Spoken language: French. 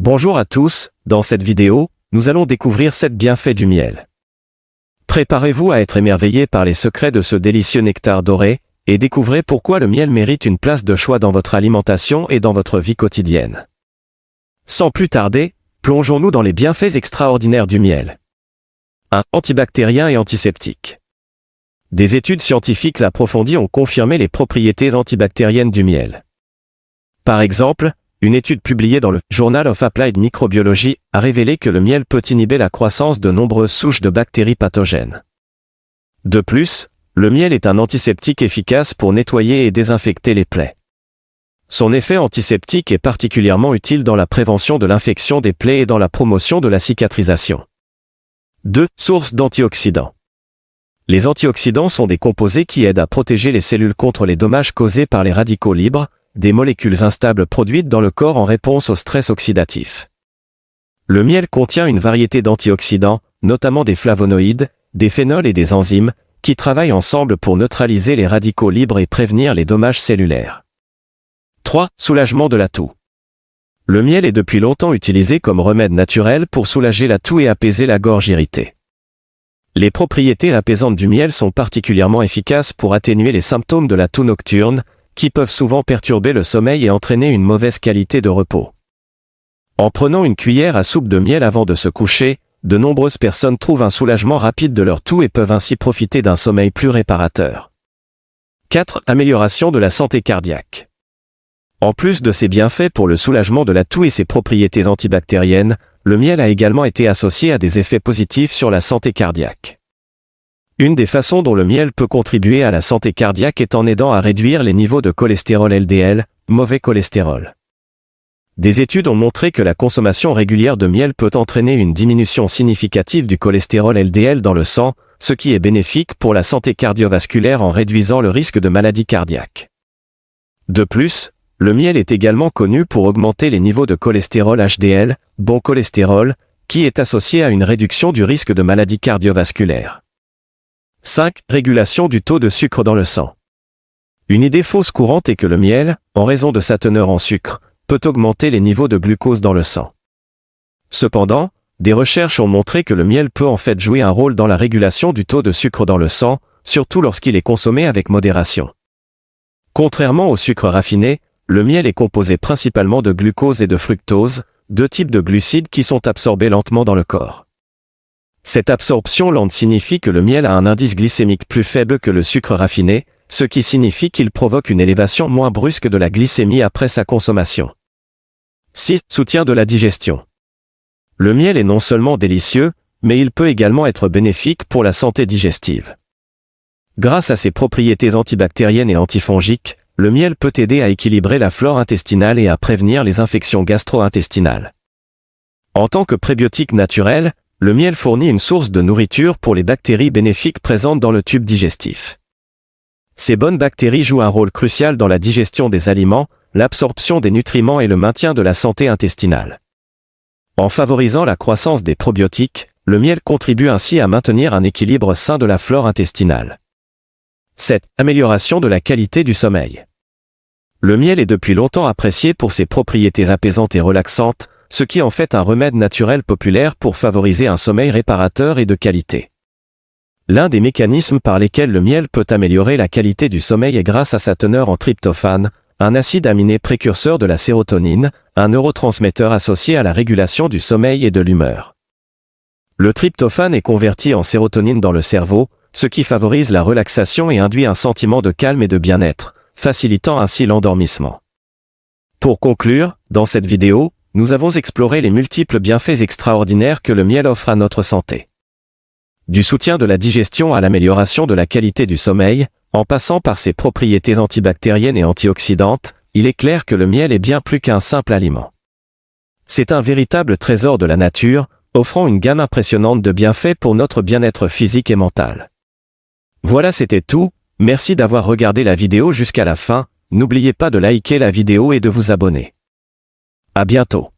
Bonjour à tous, dans cette vidéo, nous allons découvrir 7 bienfaits du miel. Préparez-vous à être émerveillé par les secrets de ce délicieux nectar doré, et découvrez pourquoi le miel mérite une place de choix dans votre alimentation et dans votre vie quotidienne. Sans plus tarder, plongeons-nous dans les bienfaits extraordinaires du miel. 1. Antibactérien et antiseptique. Des études scientifiques approfondies ont confirmé les propriétés antibactériennes du miel. Par exemple, une étude publiée dans le Journal of Applied Microbiology a révélé que le miel peut inhiber la croissance de nombreuses souches de bactéries pathogènes. De plus, le miel est un antiseptique efficace pour nettoyer et désinfecter les plaies. Son effet antiseptique est particulièrement utile dans la prévention de l'infection des plaies et dans la promotion de la cicatrisation. 2. Source d'antioxydants. Les antioxydants sont des composés qui aident à protéger les cellules contre les dommages causés par les radicaux libres, des molécules instables produites dans le corps en réponse au stress oxydatif. Le miel contient une variété d'antioxydants, notamment des flavonoïdes, des phénols et des enzymes, qui travaillent ensemble pour neutraliser les radicaux libres et prévenir les dommages cellulaires. 3. Soulagement de la toux. Le miel est depuis longtemps utilisé comme remède naturel pour soulager la toux et apaiser la gorge irritée. Les propriétés apaisantes du miel sont particulièrement efficaces pour atténuer les symptômes de la toux nocturne, qui peuvent souvent perturber le sommeil et entraîner une mauvaise qualité de repos. En prenant une cuillère à soupe de miel avant de se coucher, de nombreuses personnes trouvent un soulagement rapide de leur toux et peuvent ainsi profiter d'un sommeil plus réparateur. 4. Amélioration de la santé cardiaque. En plus de ses bienfaits pour le soulagement de la toux et ses propriétés antibactériennes, le miel a également été associé à des effets positifs sur la santé cardiaque. Une des façons dont le miel peut contribuer à la santé cardiaque est en aidant à réduire les niveaux de cholestérol LDL, mauvais cholestérol. Des études ont montré que la consommation régulière de miel peut entraîner une diminution significative du cholestérol LDL dans le sang, ce qui est bénéfique pour la santé cardiovasculaire en réduisant le risque de maladies cardiaques. De plus, le miel est également connu pour augmenter les niveaux de cholestérol HDL, bon cholestérol, qui est associé à une réduction du risque de maladies cardiovasculaires. 5. Régulation du taux de sucre dans le sang. Une idée fausse courante est que le miel, en raison de sa teneur en sucre, peut augmenter les niveaux de glucose dans le sang. Cependant, des recherches ont montré que le miel peut en fait jouer un rôle dans la régulation du taux de sucre dans le sang, surtout lorsqu'il est consommé avec modération. Contrairement au sucre raffiné, le miel est composé principalement de glucose et de fructose, deux types de glucides qui sont absorbés lentement dans le corps. Cette absorption lente signifie que le miel a un indice glycémique plus faible que le sucre raffiné, ce qui signifie qu'il provoque une élévation moins brusque de la glycémie après sa consommation. 6. Soutien de la digestion. Le miel est non seulement délicieux, mais il peut également être bénéfique pour la santé digestive. Grâce à ses propriétés antibactériennes et antifongiques, le miel peut aider à équilibrer la flore intestinale et à prévenir les infections gastro-intestinales. En tant que prébiotique naturel, le miel fournit une source de nourriture pour les bactéries bénéfiques présentes dans le tube digestif. Ces bonnes bactéries jouent un rôle crucial dans la digestion des aliments, l'absorption des nutriments et le maintien de la santé intestinale. En favorisant la croissance des probiotiques, le miel contribue ainsi à maintenir un équilibre sain de la flore intestinale. 7. Amélioration de la qualité du sommeil. Le miel est depuis longtemps apprécié pour ses propriétés apaisantes et relaxantes, ce qui en fait un remède naturel populaire pour favoriser un sommeil réparateur et de qualité. L'un des mécanismes par lesquels le miel peut améliorer la qualité du sommeil est grâce à sa teneur en tryptophane, un acide aminé précurseur de la sérotonine, un neurotransmetteur associé à la régulation du sommeil et de l'humeur. Le tryptophane est converti en sérotonine dans le cerveau, ce qui favorise la relaxation et induit un sentiment de calme et de bien-être, facilitant ainsi l'endormissement. Pour conclure, dans cette vidéo, nous avons exploré les multiples bienfaits extraordinaires que le miel offre à notre santé. Du soutien de la digestion à l'amélioration de la qualité du sommeil, en passant par ses propriétés antibactériennes et antioxydantes, il est clair que le miel est bien plus qu'un simple aliment. C'est un véritable trésor de la nature, offrant une gamme impressionnante de bienfaits pour notre bien-être physique et mental. Voilà, c'était tout, merci d'avoir regardé la vidéo jusqu'à la fin, n'oubliez pas de liker la vidéo et de vous abonner. À bientôt.